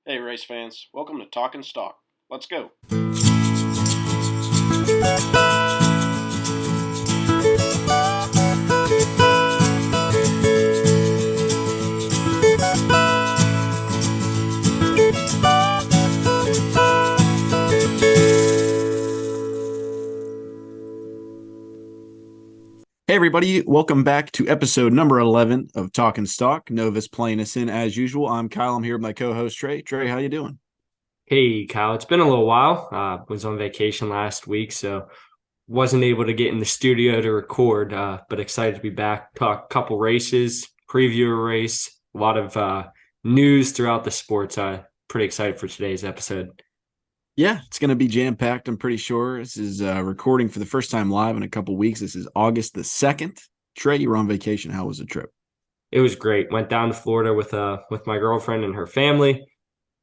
Hey, race fans. Welcome to Talking Stock. Let's go. Hey everybody, welcome back to episode number 11 of Talking Stock. Novus playing us in as usual. I'm Kyle. I'm here with my co-host Trey. Trey, how you doing? Hey, Kyle, it's been a little while. Was on vacation last week, so wasn't able to get in the studio to record, but excited to be back. Talk a couple races, preview a race, a lot of news throughout the sports. Pretty excited for today's episode. Yeah, it's going to be jam-packed, I'm pretty sure. This is recording for the first time live in a couple weeks. This is August the 2nd. Trey, you were on vacation. How was the trip? It was great. Went down to Florida with my girlfriend and her family.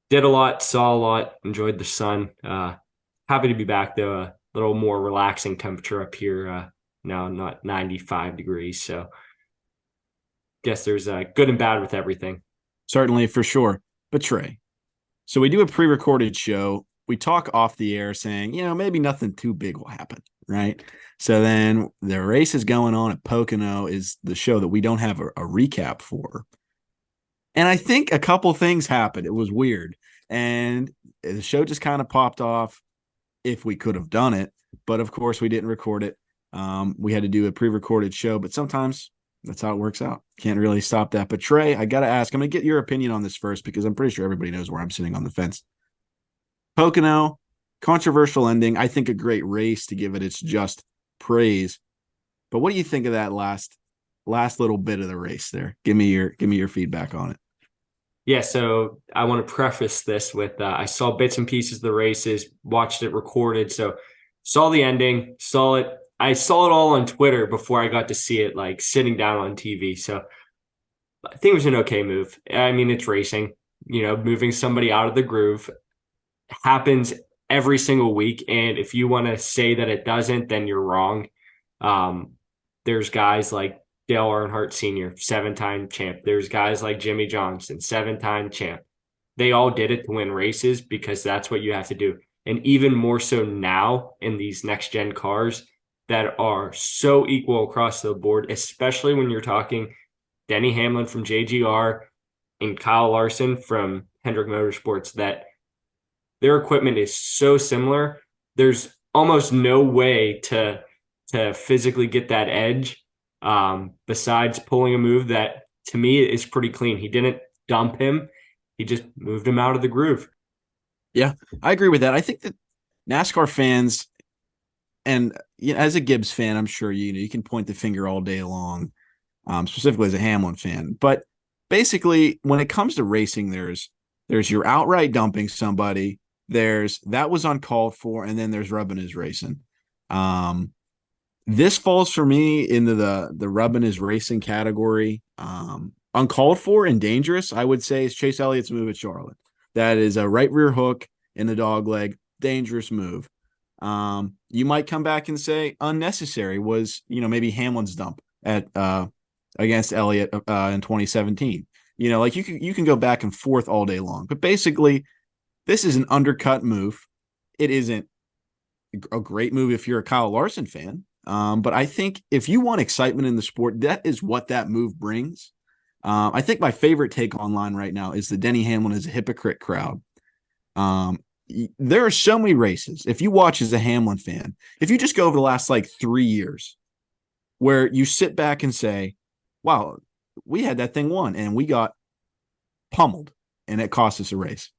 Did a lot, saw a lot, enjoyed the sun. Happy to be back though. A little more relaxing temperature up here now, not 95 degrees. So guess there's good and bad with everything. Certainly, for sure. But Trey, so we do a pre-recorded show. We talk off the air saying, maybe nothing too big will happen, right? So then the race is going on at Pocono is the show that we don't have a recap for. And I think a couple things happened. It was weird. And the show just kind of popped off if we could have done it. But of course, we didn't record it. We had to do a pre recorded show, but sometimes that's how it works out. Can't really stop that. But Trey, I got to ask, I'm going to get your opinion on this first because I'm pretty sure everybody knows where I'm sitting on the fence. Pocono, controversial ending. I think a great race to give it its just praise. But what do you think of that last little bit of the race there? Give me your feedback on it. Yeah, so I want to preface this with I saw bits and pieces of the races, watched it recorded, so saw the ending, saw it. I saw it all on Twitter before I got to see it, like sitting down on TV. So I think it was an okay move. I mean, it's racing, moving somebody out of the groove happens every single week, and if you want to say that it doesn't, then you're wrong. Um, there's guys like Dale Earnhardt Sr., 7-time champ. There's guys like Jimmy Johnson, 7-time champ. They all did it to win races because that's what you have to do. And even more so now in these next gen cars that are so equal across the board, especially when you're talking Denny Hamlin from JGR and Kyle Larson from Hendrick Motorsports, that their equipment is so similar. There's almost no way to physically get that edge, besides pulling a move that to me is pretty clean. He didn't dump him. He just moved him out of the groove. Yeah, I agree with that. I think that NASCAR fans, and as a Gibbs fan, I'm sure you can point the finger all day long, specifically as a Hamlin fan. But basically, when it comes to racing, there's your outright dumping somebody. There's that was uncalled for, and then there's rubbing his racing. This falls for me into the rubbing his racing category. Uncalled for and dangerous, I would say, is Chase Elliott's move at Charlotte. That is a right rear hook in the dog leg, dangerous move. You might come back and say unnecessary was, maybe Hamlin's dump at against Elliott in 2017. Like you can go back and forth all day long, but basically, this is an undercut move. It isn't a great move if you're a Kyle Larson fan. But I think if you want excitement in the sport, that is what that move brings. I think my favorite take online right now is the Denny Hamlin is a hypocrite crowd. There are so many races. If you watch as a Hamlin fan, if you just go over the last like 3 years, where you sit back and say, wow, we had that thing won and we got pummeled and it cost us a race.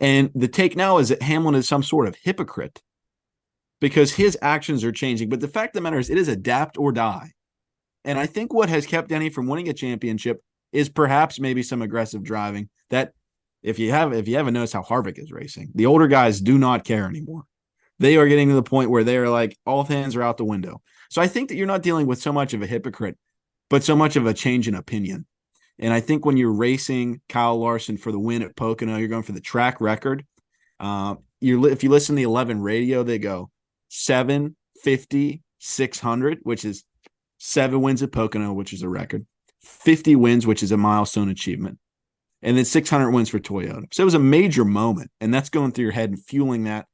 And the take now is that Hamlin is some sort of hypocrite because his actions are changing. But the fact of the matter is, it is adapt or die. And I think what has kept Denny from winning a championship is perhaps maybe some aggressive driving. That if you haven't noticed how Harvick is racing, the older guys do not care anymore. They are getting to the point where they are like, all hands are out the window. So I think that you're not dealing with so much of a hypocrite, but so much of a change in opinion. And I think when you're racing Kyle Larson for the win at Pocono, you're going for the track record. If you listen to the 11 radio, they go 750, 600, which is 7 wins at Pocono, which is a record, 50 wins, which is a milestone achievement, and then 600 wins for Toyota. So it was a major moment, and that's going through your head and fueling that.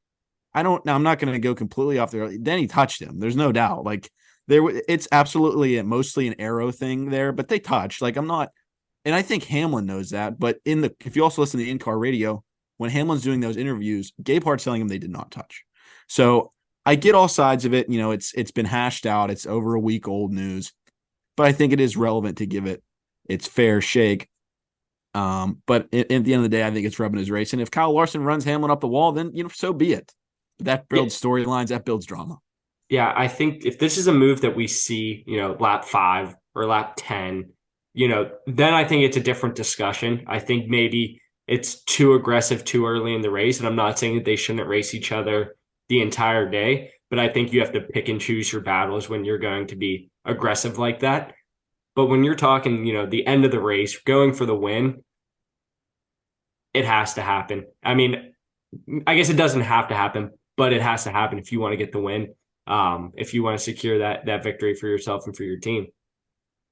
I'm not going to go completely off there. Then he touched him. There's no doubt. Like it's absolutely mostly an arrow thing there, but they touched. Like I'm not, and I think Hamlin knows that. But if you also listen to the in-car radio, when Hamlin's doing those interviews, Gabehart's telling him they did not touch. So I get all sides of it. It's been hashed out. It's over a week old news, but I think it is relevant to give it its fair shake. But at the end of the day, I think it's rubbing his race. And if Kyle Larson runs Hamlin up the wall, then so be it. That builds storylines. That builds drama. Yeah, I think if this is a move that we see, lap 5 or lap 10, then I think it's a different discussion. I think maybe it's too aggressive too early in the race. And I'm not saying that they shouldn't race each other the entire day, but I think you have to pick and choose your battles when you're going to be aggressive like that. But when you're talking, the end of the race, going for the win, it has to happen. I mean, I guess it doesn't have to happen, but it has to happen if you want to get the win, if you want to secure that victory for yourself and for your team.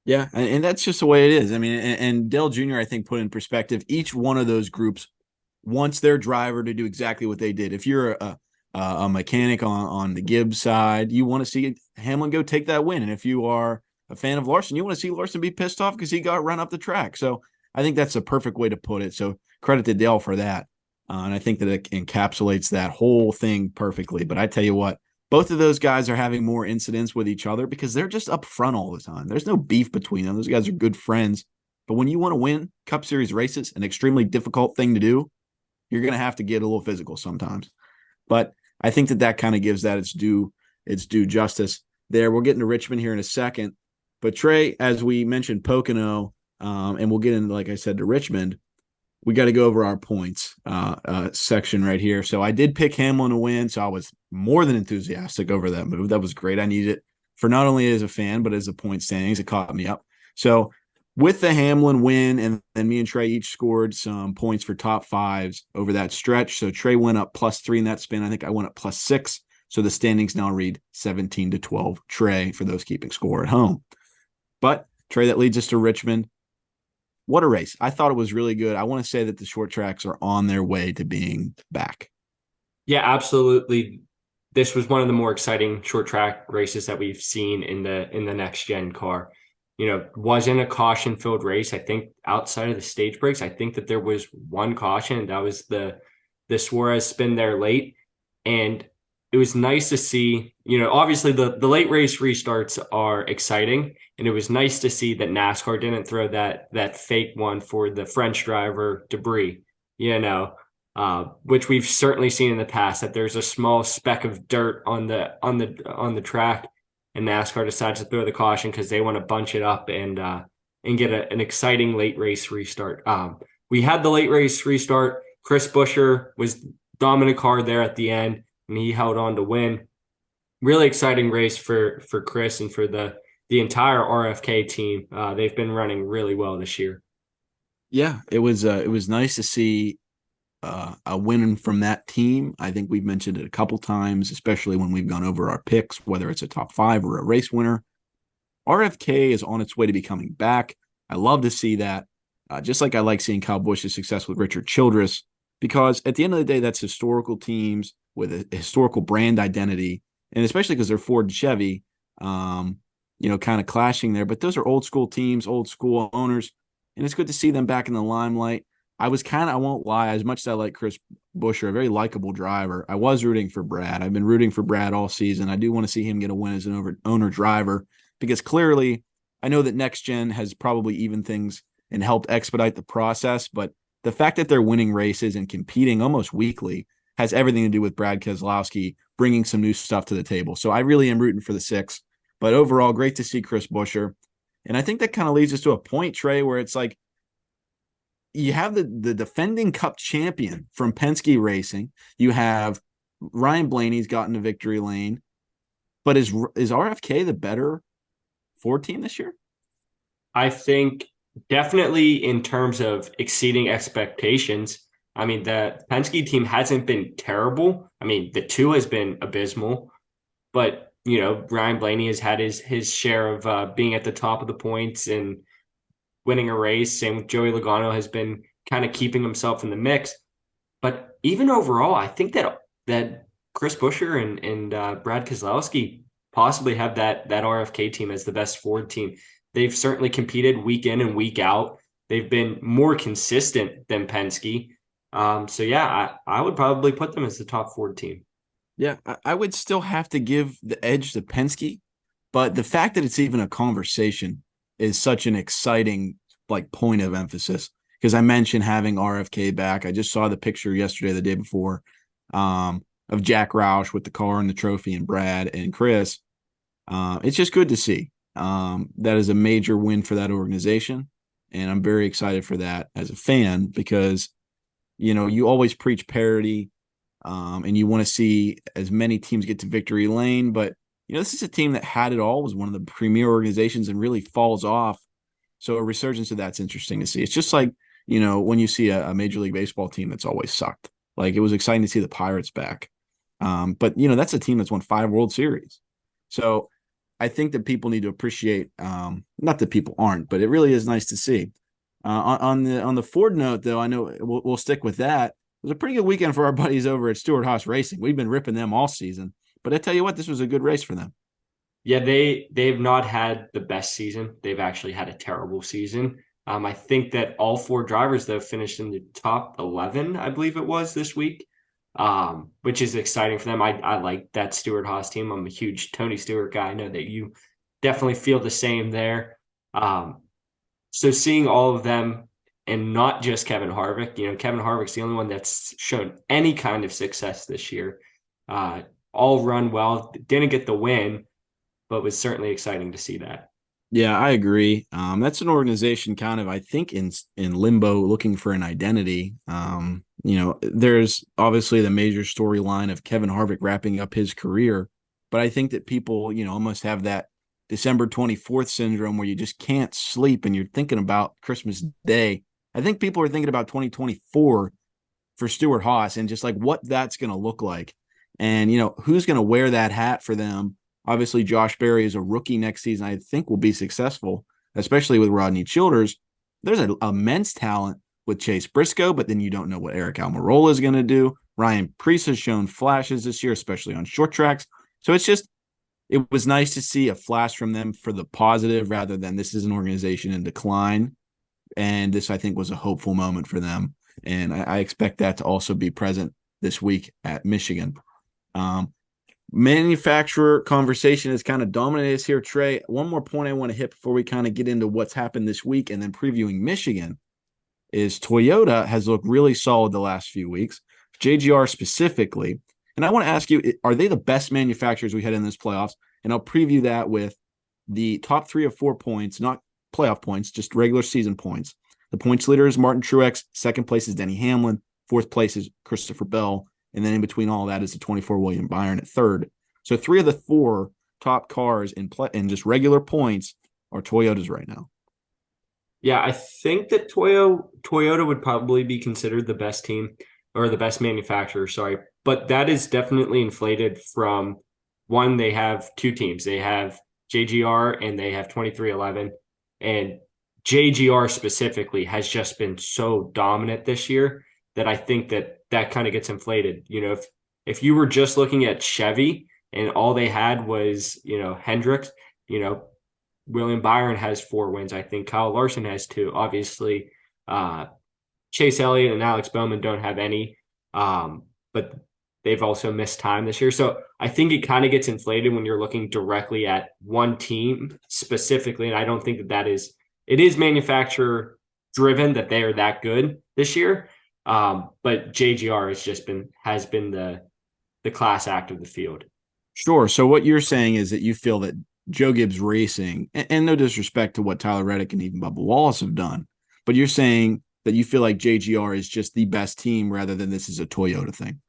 Yeah, and that's just the way it is. I mean, and Dale Jr., I think, put in perspective, each one of those groups wants their driver to do exactly what they did. If you're a mechanic on the Gibbs side, you want to see Hamlin go take that win. And if you are a fan of Larson, you want to see Larson be pissed off because he got run up the track. So I think that's a perfect way to put it. So credit to Dale for that. And I think that it encapsulates that whole thing perfectly. But I tell you what, both of those guys are having more incidents with each other because they're just up front all the time. There's no beef between them. Those guys are good friends. But when you want to win Cup Series races, an extremely difficult thing to do, you're going to have to get a little physical sometimes. But I think that kind of gives that its due justice there. We'll get into Richmond here in a second. But Trey, as we mentioned, Pocono, and we'll get into, like I said, to Richmond, we got to go over our points section right here. So I did pick Hamlin to win, so I was more than enthusiastic over that move. That was great. I needed it for not only as a fan, but as a point standings. It caught me up. So with the Hamlin win, and then me and Trey each scored some points for top fives over that stretch. So Trey went up +3 in that spin. I think I went up +6. So the standings now read 17-12 Trey for those keeping score at home. But Trey, that leads us to Richmond. What a race. I thought it was really good. I want to say that the short tracks are on their way to being back. Yeah, absolutely. This was one of the more exciting short track races that we've seen in the next gen car. Wasn't a caution filled race. I think outside of the stage breaks, I think that there was one caution, and that was the Suarez spin there late. And it was nice to see, obviously the late race restarts are exciting. And it was nice to see that NASCAR didn't throw that fake one for the French driver debris, which we've certainly seen in the past, that there's a small speck of dirt on the track, and NASCAR decides to throw the caution because they want to bunch it up and get an exciting late race restart. We had the late race restart. Chris Buescher was dominant car there at the end, and he held on to win. Really exciting race for Chris and for the entire RFK team. They've been running really well this year. Yeah, it was nice to see a win from that team. I think we've mentioned it a couple times, especially when we've gone over our picks, whether it's a top 5 or a race winner. RFK is on its way to becoming back. I love to see that. Just like I like seeing Kyle Busch's success with Richard Childress, because at the end of the day, that's historical teams with a historical brand identity, and especially because they're Ford and Chevy, kind of clashing there. But those are old school teams, old school owners, and it's good to see them back in the limelight. I won't lie, as much as I like Chris Buescher, a very likable driver, I was rooting for Brad. I've been rooting for Brad all season. I do want to see him get a win as an owner driver, because clearly I know that Next Gen has probably evened things and helped expedite the process, but the fact that they're winning races and competing almost weekly has everything to do with Brad Keselowski bringing some new stuff to the table. So I really am rooting for the 6. But overall, great to see Chris Buescher. And I think that kind of leads us to a point, Trey, where it's like you have the defending Cup champion from Penske Racing. You have Ryan Blaney's gotten to victory lane. But is RFK the better Ford team this year? I think definitely in terms of exceeding expectations. I mean, the Penske team hasn't been terrible. I mean, the 2 has been abysmal, but Ryan Blaney has had his share of being at the top of the points and winning a race. Same with Joey Logano has been kind of keeping himself in the mix. But even overall, I think that Chris Buescher and Brad Keselowski possibly have that RFK team as the best Ford team. They've certainly competed week in and week out. They've been more consistent than Penske. So yeah, I would probably put them as the top Ford team. Yeah, I would still have to give the edge to Penske, but the fact that it's even a conversation is such an exciting point of emphasis, because I mentioned having RFK back. I just saw the picture yesterday, the day before, of Jack Roush with the car and the trophy, and Brad and Chris. It's just good to see. That is a major win for that organization, and I'm very excited for that as a fan, because you always preach parity, and you want to see as many teams get to victory lane. But this is a team that had it all, was one of the premier organizations, and really falls off. So a resurgence of that's interesting to see. It's just like when you see a Major League Baseball team that's always sucked. Like, it was exciting to see the Pirates back, but that's a team that's won 5 World Series. So I think that people need to appreciate, not that people aren't, but it really is nice to see. On the Ford note, though, I know we'll stick with that. It was a pretty good weekend for our buddies over at Stewart-Haas Racing. We've been ripping them all season, but I tell you what, this was a good race for them. Yeah, they've not had the best season. They've actually had a terrible season. I think that all 4 drivers, though, finished in the top 11, I believe it was, this week, which is exciting for them. I like that Stewart-Haas team. I'm a huge Tony Stewart guy. I know that you definitely feel the same there. So seeing all of them, and not just Kevin Harvick, Kevin Harvick's the only one that's shown any kind of success this year. All run well, didn't get the win, but was certainly exciting to see that. Yeah, I agree. That's an organization kind of, I think, in limbo, looking for an identity. There's obviously the major storyline of Kevin Harvick wrapping up his career, but I think that people, almost have that December 24th syndrome, where you just can't sleep and you're thinking about Christmas Day. I think people are thinking about 2024 for Stewart-Haas, and just like what that's going to look like, and who's going to wear that hat for them. Obviously, Josh Berry is a rookie next season. I think will be successful, especially with Rodney Childers. There's an immense talent with Chase Briscoe, but then you don't know what Eric Almirola is going to do. Ryan Preece has shown flashes this year, especially on short tracks. So it was nice to see a flash from them for the positive, rather than this is an organization in decline. And this, I think, was a hopeful moment for them. And I expect that to also be present this week at Michigan. Manufacturer conversation is kind of dominated here, Trey. One more point I want to hit before we kind of get into what's happened this week and then previewing Michigan is Toyota has looked really solid the last few weeks, JGR specifically. And I want to ask you, are they the best manufacturers we had in this playoffs? And I'll preview that with the top 3 or 4 points, not playoff points, just regular season points. The points leader is Martin Truex. Second place is Denny Hamlin. Fourth place is Christopher Bell. And then in between all that is the 24 William Byron at third. So 3 of the 4 top cars in just regular points are Toyotas right now. Yeah, I think that Toyota would probably be considered the best team, or the best manufacturer, sorry. But that is definitely inflated from, one, they have 2 teams. They have JGR and they have 23XI. And JGR specifically has just been so dominant this year that I think that kind of gets inflated. If you were just looking at Chevy and all they had was, Hendricks, William Byron has 4 wins. I think Kyle Larson has 2. Obviously, Chase Elliott and Alex Bowman don't have any, but they've also missed time this year. So I think it kind of gets inflated when you're looking directly at one team specifically. And I don't think it is manufacturer driven that they are that good this year. But JGR has been the class act of the field. Sure. So what you're saying is that you feel that Joe Gibbs Racing, and no disrespect to what Tyler Reddick and even Bubba Wallace have done, but you're saying that you feel like JGR is just the best team rather than this is a Toyota thing.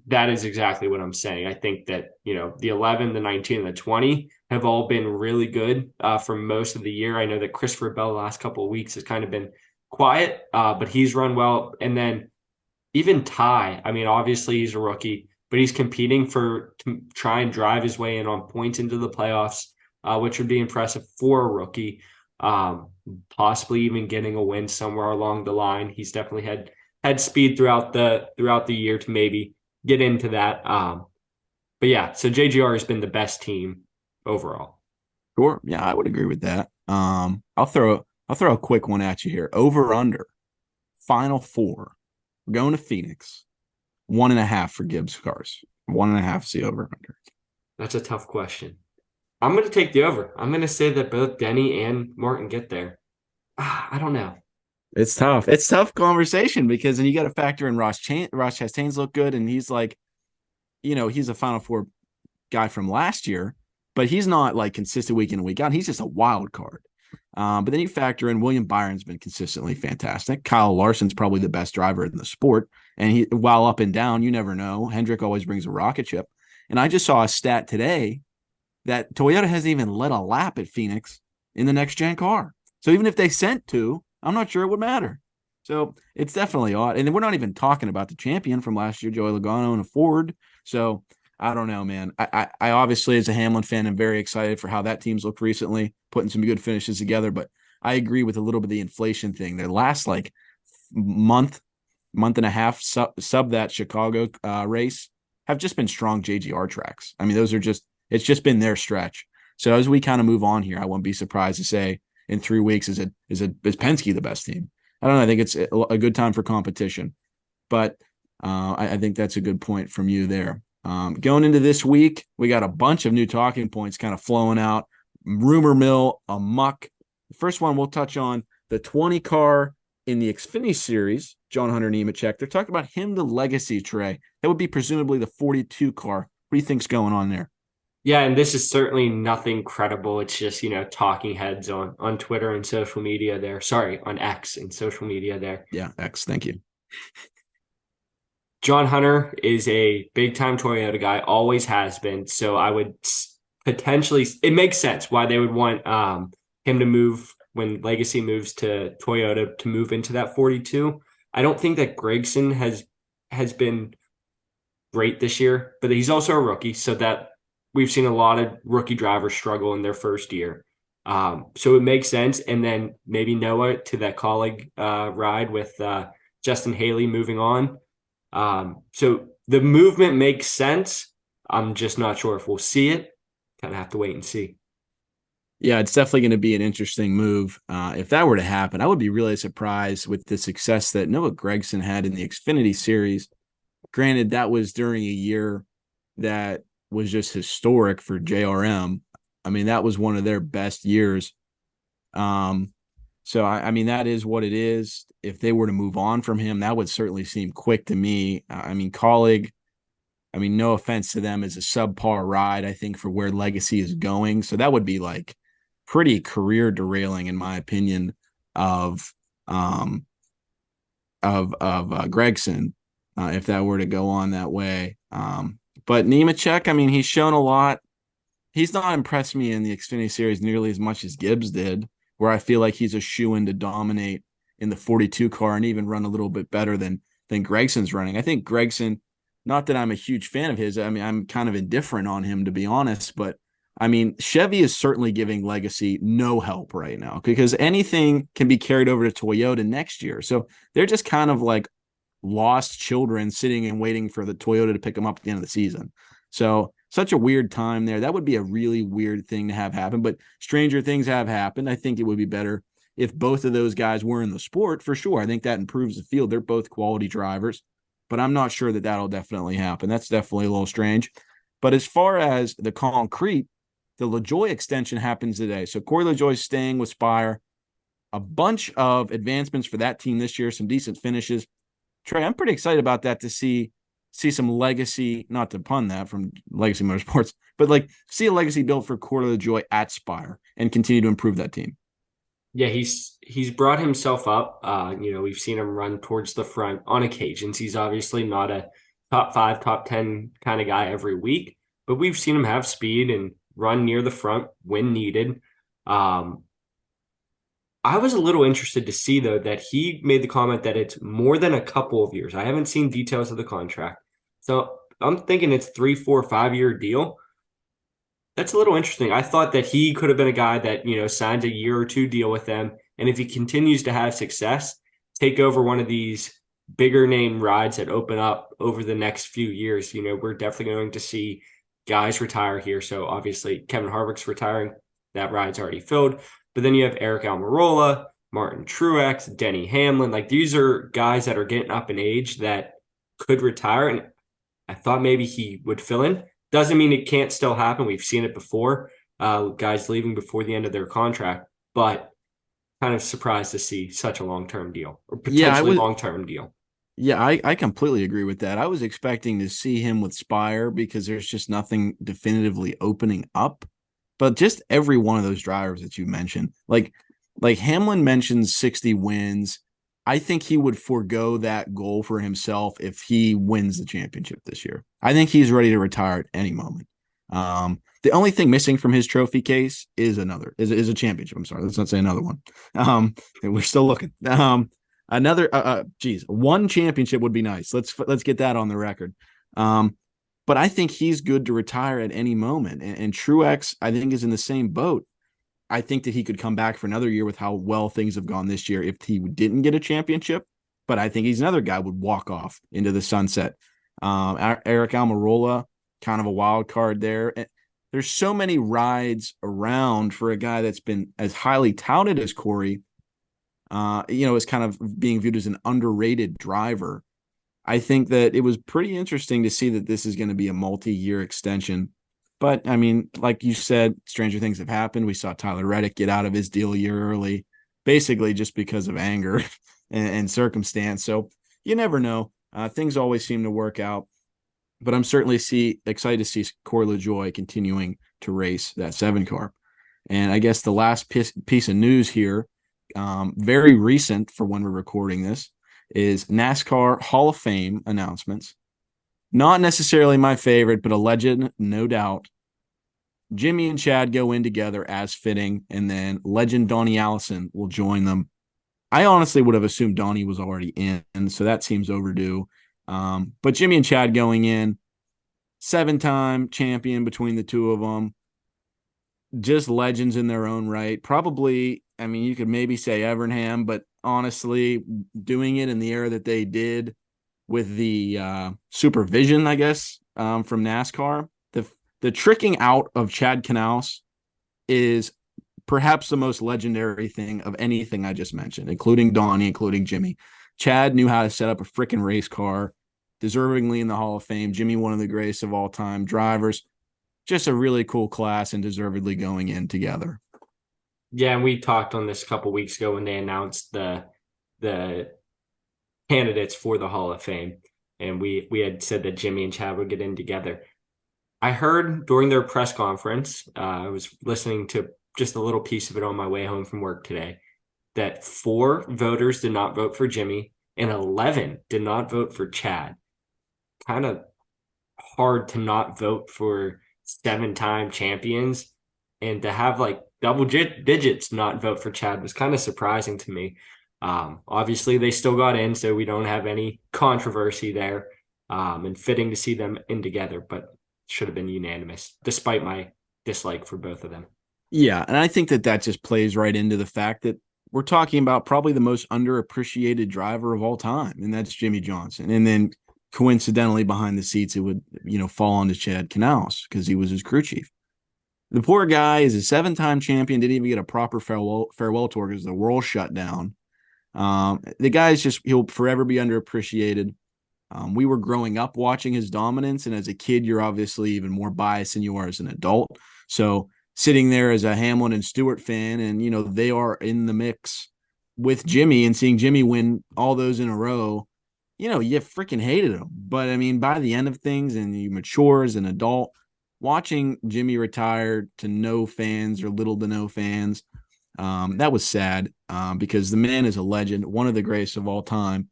That is exactly what I'm saying. I think that, the 11, the 19, and the 20 have all been really good for most of the year. I know that Christopher Bell the last couple of weeks has kind of been quiet, but he's run well. And then even Ty, obviously he's a rookie, but he's competing to try and drive his way in on points into the playoffs, which would be impressive for a rookie. possibly even getting a win somewhere along the line. He's definitely had speed throughout the year to maybe get into that. But yeah, so JGR has been the best team overall. Sure. Yeah, I would agree with that. I'll throw a quick one at you here. Over under Final Four. We're going to Phoenix. 1.5 for Gibbs cars. 1.5 is the over under. That's a tough question. I'm going to take the over. I'm going to say that both Denny and Martin get there. I don't know. It's tough. It's tough conversation because then you got to factor in Ross Chastain's look good, and he's like, he's a Final Four guy from last year, but he's not like consistent week in and week out. He's just a wild card. But then you factor in William Byron's been consistently fantastic. Kyle Larson's probably the best driver in the sport. And while up and down, you never know. Hendrick always brings a rocket ship. And I just saw a stat today that Toyota hasn't even led a lap at Phoenix in the next gen car. So even if they sent two, I'm not sure it would matter. So it's definitely odd. And we're not even talking about the champion from last year, Joey Logano and a Ford. So I don't know, man. I obviously, as a Hamlin fan, am very excited for how that team's looked recently, putting some good finishes together. But I agree with a little bit of the inflation thing. Their last month and a half sub that Chicago race have just been strong JGR tracks. I mean, it's just been their stretch. So as we kind of move on here, I won't be surprised to say in 3 weeks, is Penske the best team? I don't know. I think it's a good time for competition, but I think that's a good point from you there. Going into this week, we got a bunch of new talking points kind of flowing out. Rumor mill amok. The first one we'll touch on, the 20 car in the Xfinity Series, John Hunter Nemechek. They're talking about him, the legacy Trey. That would be presumably the 42 car. What do you think's going on there? Yeah, and this is certainly nothing credible. It's just, talking heads on Twitter and social media there. Sorry, on X and social media there. Yeah, X. Thank you. John Hunter is a big-time Toyota guy, always has been. So I would potentially – it makes sense why they would want him to move when Legacy moves to Toyota to move into that 42. I don't think that Gregson has been great this year, but he's also a rookie, so that we've seen a lot of rookie drivers struggle in their first year. So it makes sense. And then maybe Noah to that colleague ride with Justin Haley moving on. So the movement makes sense. I'm just not sure if we'll see it. Kind of have to wait and see. Yeah, it's definitely going to be an interesting move. If that were to happen, I would be really surprised with the success that Noah Gragson had in the Xfinity Series. Granted, that was during a year that was just historic for JRM. I mean, that was one of their best years. So, I mean, that is what it is. If they were to move on from him, that would certainly seem quick to me. I mean, colleague, no offense to them, is a subpar ride, I think, for where Legacy is going. So that would be like pretty career derailing, in my opinion, of Gregson, if that were to go on that way. But Nemechek, I mean, he's shown a lot. He's not impressed me in the Xfinity Series nearly as much as Gibbs did, where I feel like he's a shoo-in to dominate in the 42 car and even run a little bit better than Gregson's running. I think Gregson, not that I'm a huge fan of his, I mean, I'm kind of indifferent on him, to be honest, but I mean, Chevy is certainly giving Legacy no help right now because anything can be carried over to Toyota next year. So they're just kind of like lost children sitting and waiting for the Toyota to pick them up at the end of the season. So such a weird time there. That would be a really weird thing to have happen, but stranger things have happened. I think it would be better if both of those guys were in the sport, for sure. I think that improves the field. They're both quality drivers, but I'm not sure that that'll definitely happen. That's definitely a little strange. But as far as the concrete, the LaJoie extension happens today. So Corey LaJoie is staying with Spire. A bunch of advancements for that team this year, some decent finishes. Trey, I'm pretty excited about that to see some legacy, not to pun that from Legacy Motorsports, but like see a legacy built for Corey LaJoie at Spire and continue to improve that team. Yeah, he's brought himself up. We've seen him run towards the front on occasions. He's obviously not a top 5, top 10 kind of guy every week, but we've seen him have speed and run near the front when needed. I was a little interested to see, though, that he made the comment that it's more than a couple of years. I haven't seen details of the contract. So I'm thinking it's 3, 4, 5 year deal. That's a little interesting. I thought that he could have been a guy that, signed a year or two deal with them. And if he continues to have success, take over one of these bigger name rides that open up over the next few years. We're definitely going to see guys retire here. So obviously Kevin Harvick's retiring. That ride's already filled. But then you have Eric Almirola, Martin Truex, Denny Hamlin. Like these are guys that are getting up in age that could retire. And I thought maybe he would fill in. Doesn't mean it can't still happen. We've seen it before, guys leaving before the end of their contract, but kind of surprised to see such a long-term deal or potentially long-term deal. Yeah, I completely agree with that. I was expecting to see him with Spire because there's just nothing definitively opening up. But just every one of those drivers that you mentioned, like Hamlin mentions 60 wins. I think he would forego that goal for himself if he wins the championship this year. I think he's ready to retire at any moment. The only thing missing from his trophy case is a championship. I'm sorry, let's not say another one. We're still looking. One championship would be nice. Let's get that on the record. But I think he's good to retire at any moment. And Truex, I think, is in the same boat. I think that he could come back for another year with how well things have gone this year if he didn't get a championship. But I think he's another guy who would walk off into the sunset. Eric Almirola, kind of a wild card there. There's so many rides around for a guy that's been as highly touted as Corey, is kind of being viewed as an underrated driver. I think that it was pretty interesting to see that this is going to be a multi-year extension. But, I mean, like you said, stranger things have happened. We saw Tyler Reddick get out of his deal a year early, basically just because of anger and circumstance. So you never know. Things always seem to work out. But I'm certainly excited to see Corey LaJoie continuing to race that 7 car. And I guess the last piece of news here, very recent for when we're recording this, is NASCAR Hall of Fame announcements. Not necessarily my favorite, but a legend, no doubt. Jimmy and Chad go in together as fitting, and then legend Donnie Allison will join them. I honestly would have assumed Donnie was already in, so that seems overdue. But Jimmy and Chad going in, 7-time champion between the two of them, just legends in their own right. Probably, I mean, you could maybe say Evernham, but honestly, doing it in the era that they did with the supervision, I guess, from NASCAR, the tricking out of Chad Knaus is perhaps the most legendary thing of anything I just mentioned, including Donnie, including Jimmy. Chad knew how to set up a freaking race car, deservingly in the Hall of Fame. Jimmy, one of the greatest of all time drivers. Just a really cool class and deservedly going in together. Yeah, and we talked on this a couple weeks ago when they announced the candidates for the Hall of Fame, and we had said that Jimmy and Chad would get in together. I heard during their press conference, I was listening to just a little piece of it on my way home from work today, that 4 voters did not vote for Jimmy and 11 did not vote for Chad. Kind of hard to not vote for 7-time champions, and to have like double digits not vote for Chad was kind of surprising to me. Obviously they still got in, so we don't have any controversy there, and fitting to see them in together, but should have been unanimous despite my dislike for both of them. Yeah, and I think that just plays right into the fact that we're talking about probably the most underappreciated driver of all time, and that's Jimmy Johnson. And then coincidentally behind the seats, it would, fall onto Chad Knaus because he was his crew chief. The poor guy is a 7-time champion, didn't even get a proper farewell tour because the world shut down. The guy is he'll forever be underappreciated. We were growing up watching his dominance, and as a kid, you're obviously even more biased than you are as an adult. So sitting there as a Hamlin and Stewart fan, and they are in the mix with Jimmy, and seeing Jimmy win all those in a row, you freaking hated him. But I mean, by the end of things, and you mature as an adult, watching Jimmy retire to no fans or little to no fans, that was sad, because the man is a legend, one of the greatest of all time.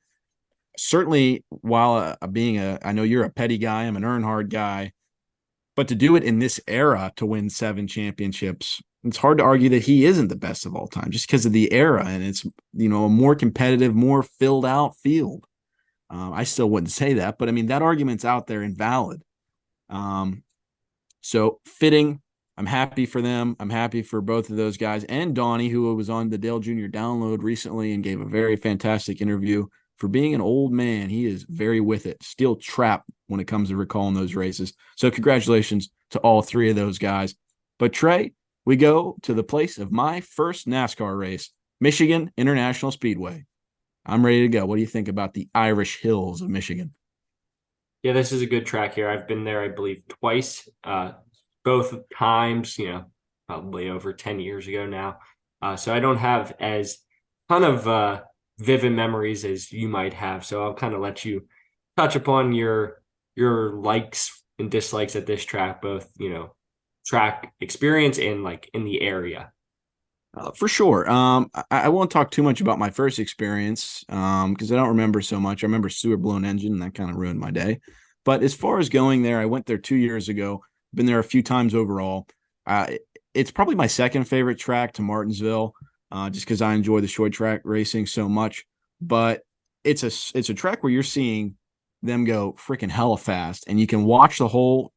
Certainly, while I know you're a Petty guy, I'm an Earnhardt guy, but to do it in this era to win 7 championships, it's hard to argue that he isn't the best of all time just because of the era, and it's a more competitive, more filled out field. I still wouldn't say that, but I mean that argument's out there and valid. So fitting, I'm happy for them. I'm happy for both of those guys and Donnie, who was on the Dale Jr. Download recently and gave a very fantastic interview. For being an old man, he is very with it, still trapped when it comes to recalling those races. So congratulations to all three of those guys. But Trey, we go to the place of my first NASCAR race, Michigan International Speedway. I'm ready to go. What do you think about the Irish Hills of Michigan? Yeah, this is a good track here. I've been there, I believe, twice, both times, probably over 10 years ago now. So I don't have as ton of vivid memories as you might have. So I'll kind of let you touch upon your likes and dislikes at this track, both, track experience and like in the area. For sure. I won't talk too much about my first experience because I don't remember so much. I remember sewer blown engine, and that kind of ruined my day. But as far as going there, I went there 2 years ago. Been there a few times overall. Uh, it's probably my second favorite track to Martinsville, just because I enjoy the short track racing so much. But it's a track where you're seeing them go freaking hella fast, and you can watch the whole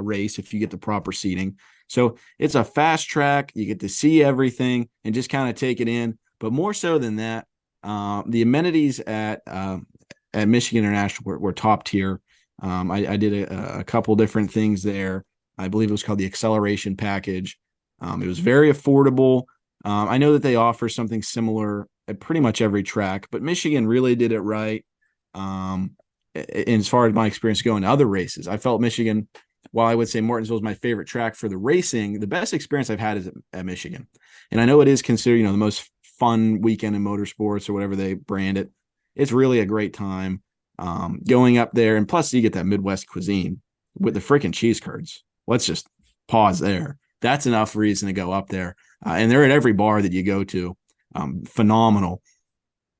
race if you get the proper seating. So it's a fast track. You get to see everything and just kind of take it in. But more so than that, the amenities at Michigan International were top tier. I did a couple different things there. I believe it was called the acceleration package. It was very affordable. I know that they offer something similar at pretty much every track, but Michigan really did it right. And as far as my experience going to other races, I felt Michigan, while I would say Martinsville is my favorite track for the racing, the best experience I've had is at Michigan. And I know it is considered, the most fun weekend in motorsports or whatever they brand it. It's really a great time going up there. And plus, you get that Midwest cuisine with the freaking cheese curds. Let's just pause there. That's enough reason to go up there. And they're at every bar that you go to. Phenomenal.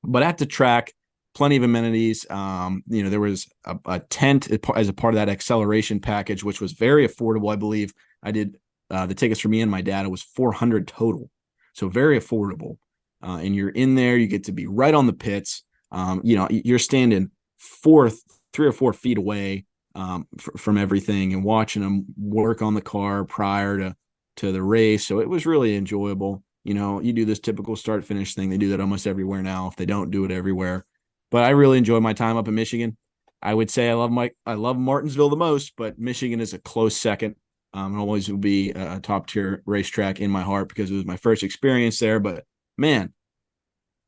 But at the track, plenty of amenities. There was a tent as a part of that acceleration package, which was very affordable. I believe I did the tickets for me and my dad. It was $400 total, so very affordable. And you're in there. You get to be right on the pits. You're standing 3 or 4 feet away from everything and watching them work on the car prior to the race. So it was really enjoyable. You do this typical start finish thing. They do that almost everywhere now, if they don't do it everywhere. But I really enjoy my time up in Michigan. I would say I love Martinsville the most, but Michigan is a close second. It always will be a top tier racetrack in my heart because it was my first experience there. But man,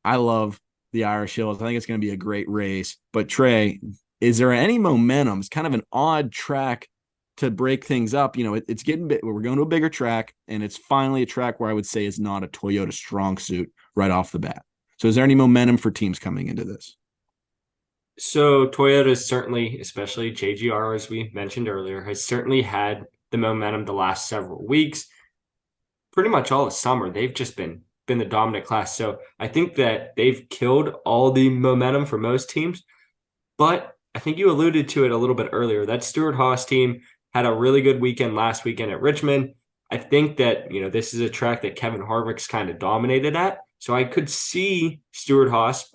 I love the Irish Hills. I think it's going to be a great race. But Trey, is there any momentum? It's kind of an odd track to break things up. It's getting big. We're going to a bigger track, and it's finally a track where I would say is not a Toyota strong suit right off the bat. So is there any momentum for teams coming into this? So Toyota is certainly, especially JGR, as we mentioned earlier, has certainly had the momentum the last several weeks. Pretty much all of summer, they've just been the dominant class. So I think that they've killed all the momentum for most teams. But I think you alluded to it a little bit earlier. That Stewart-Haas team had a really good weekend last weekend at Richmond. I think that, this is a track that Kevin Harvick's kind of dominated at. So I could see Stewart-Haas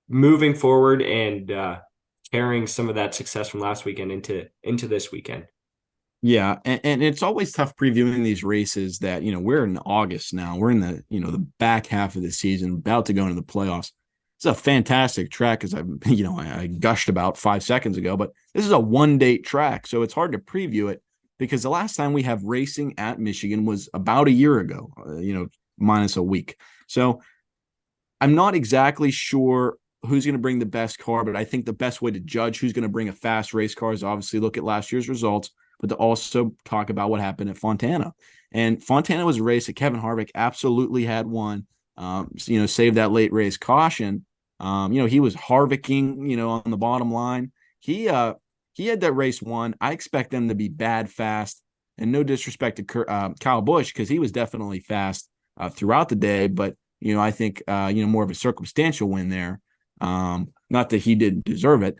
moving forward and carrying some of that success from last weekend into this weekend. Yeah, and it's always tough previewing these races that, we're in August now. We're in the back half of the season, about to go into the playoffs. It's a fantastic track, as I gushed about 5 seconds ago, but this is a one-date track, so it's hard to preview it because the last time we have racing at Michigan was about a year ago, minus a week. So I'm not exactly sure who's going to bring the best car, but I think the best way to judge who's going to bring a fast race car is obviously look at last year's results, but to also talk about what happened at Fontana. And Fontana was a race that Kevin Harvick absolutely had won, saved that late race caution. He was Harvicking, on the bottom line. He had that race won. I expect them to be bad fast, and no disrespect to Kyle Busch, because he was definitely fast throughout the day, but I think more of a circumstantial win there. Not that he didn't deserve it.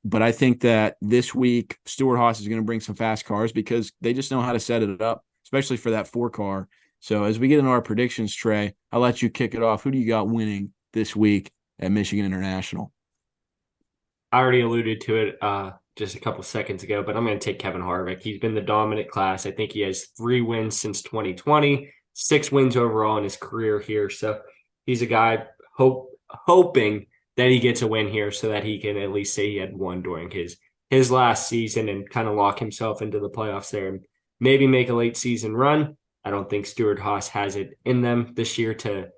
But I think that this week Stewart-Haas is going to bring some fast cars because they just know how to set it up, especially for that 4 car. So as we get into our predictions, Trey, I'll let you kick it off. Who do you got winning this week at Michigan International? I already alluded to it just a couple seconds ago, but I'm going to take Kevin Harvick. He's been the dominant class. I think he has 3 wins since 2020, 6 wins overall in his career here. So he's a guy hoping that he gets a win here so that he can at least say he had one during his last season and kind of lock himself into the playoffs there and maybe make a late season run. I don't think Stewart-Haas has it in them this year to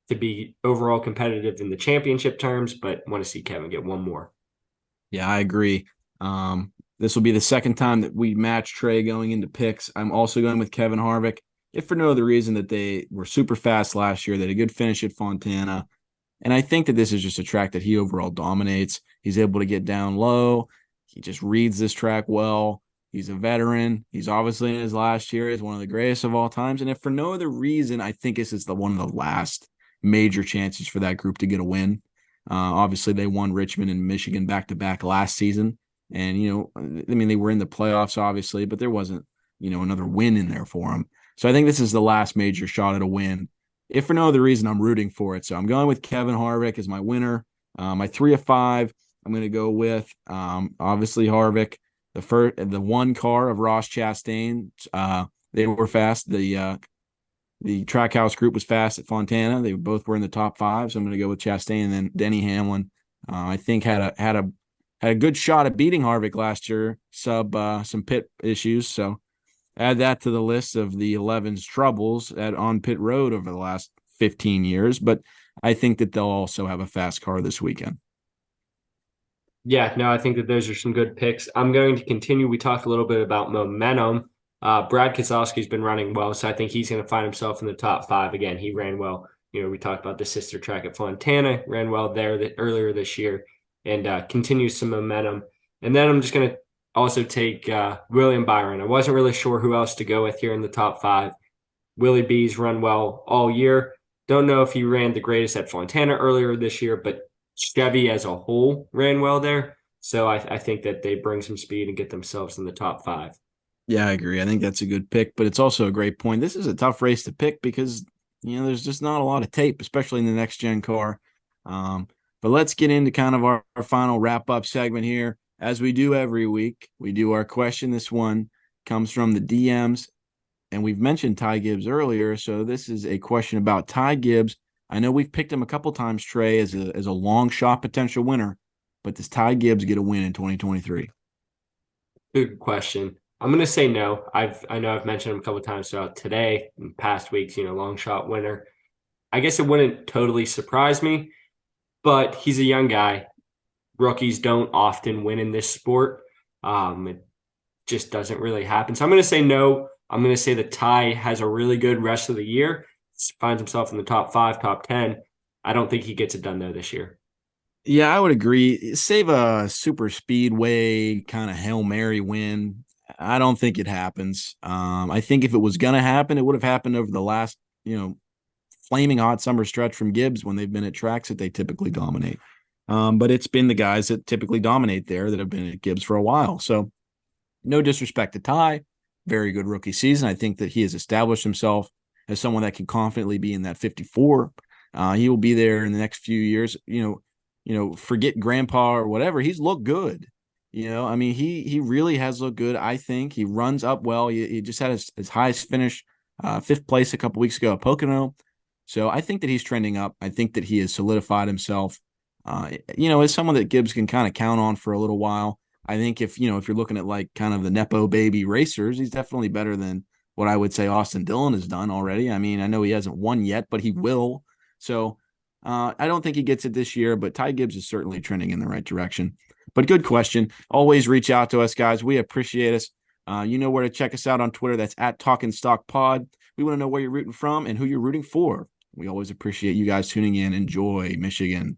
be overall competitive in the championship terms, but want to see Kevin get one more. Yeah, I agree. This will be the second time that we match Trey going into picks. I'm also going with Kevin Harvick, if for no other reason that they were super fast last year. They had a good finish at Fontana. And I think that this is just a track that he overall dominates. He's able to get down low. He just reads this track well. He's a veteran. He's obviously in his last year. He's one of the greatest of all times. And if for no other reason, I think this is one of the last major chances for that group to get a win. Obviously, they won Richmond and Michigan back-to-back last season. And, they were in the playoffs, obviously, but there wasn't, another win in there for them. So I think this is the last major shot at a win. If for no other reason, I'm rooting for it. So I'm going with Kevin Harvick as my winner. My 3 of 5, I'm going to go with, obviously, Harvick. The one car of Ross Chastain, they were fast. The Trackhouse group was fast at Fontana. They both were in the top 5, so I'm going to go with Chastain. And then Denny Hamlin, I think had a good shot at beating Harvick last year, some pit issues. So add that to the list of the 11's troubles on pit road over the last 15 years. But I think that they'll also have a fast car this weekend. Yeah, no, I think that those are some good picks. I'm going to continue. We talked a little bit about momentum. Brad Keselowski's been running well, so I think he's going to find himself in the top 5 again. He ran well. We talked about the sister track at Fontana, ran well there earlier this year, and continues some momentum. And then I'm just going to also take William Byron. I wasn't really sure who else to go with here in the top 5. Willie B's run well all year. Don't know if he ran the greatest at Fontana earlier this year, but Chevy as a whole ran well there. So I think that they bring some speed and get themselves in the top 5. Yeah, I agree. I think that's a good pick, but it's also a great point. This is a tough race to pick because, there's just not a lot of tape, especially in the next gen car. But let's get into kind of our final wrap up segment here. As we do every week, we do our question. This one comes from the DMs, and we've mentioned Ty Gibbs earlier. So this is a question about Ty Gibbs. I know we've picked him a couple times, Trey, as a long shot potential winner, but does Ty Gibbs get a win in 2023? Good question. I'm going to say no. I know I've mentioned him a couple of times throughout today and past weeks, long shot winner. I guess it wouldn't totally surprise me, but he's a young guy. Rookies don't often win in this sport. It just doesn't really happen. So I'm going to say no. I'm going to say that Ty has a really good rest of the year. Finds himself in the top 5, top 10. I don't think he gets it done though this year. Yeah, I would agree. Save a super speedway kind of Hail Mary win. I don't think it happens. I think if it was going to happen, it would have happened over the last, flaming hot summer stretch from Gibbs when they've been at tracks that they typically dominate. But it's been the guys that typically dominate there that have been at Gibbs for a while. So no disrespect to Ty. Very good rookie season. I think that he has established himself as someone that can confidently be in that 54. He will be there in the next few years. Forget grandpa or whatever. He's looked good. He really has looked good. I think he runs up well. He just had his highest finish, 5th place a couple weeks ago at Pocono. So I think that he's trending up. I think that he has solidified himself, as someone that Gibbs can kind of count on for a little while. I think if you're looking at like kind of the Nepo baby racers, he's definitely better than what I would say Austin Dillon has done already. I know he hasn't won yet, but he will. So I don't think he gets it this year, but Ty Gibbs is certainly trending in the right direction. But good question. Always reach out to us, guys. We appreciate us. You know where to check us out on Twitter. That's at Talking Stock Pod. We want to know where you're rooting from and who you're rooting for. We always appreciate you guys tuning in. Enjoy Michigan.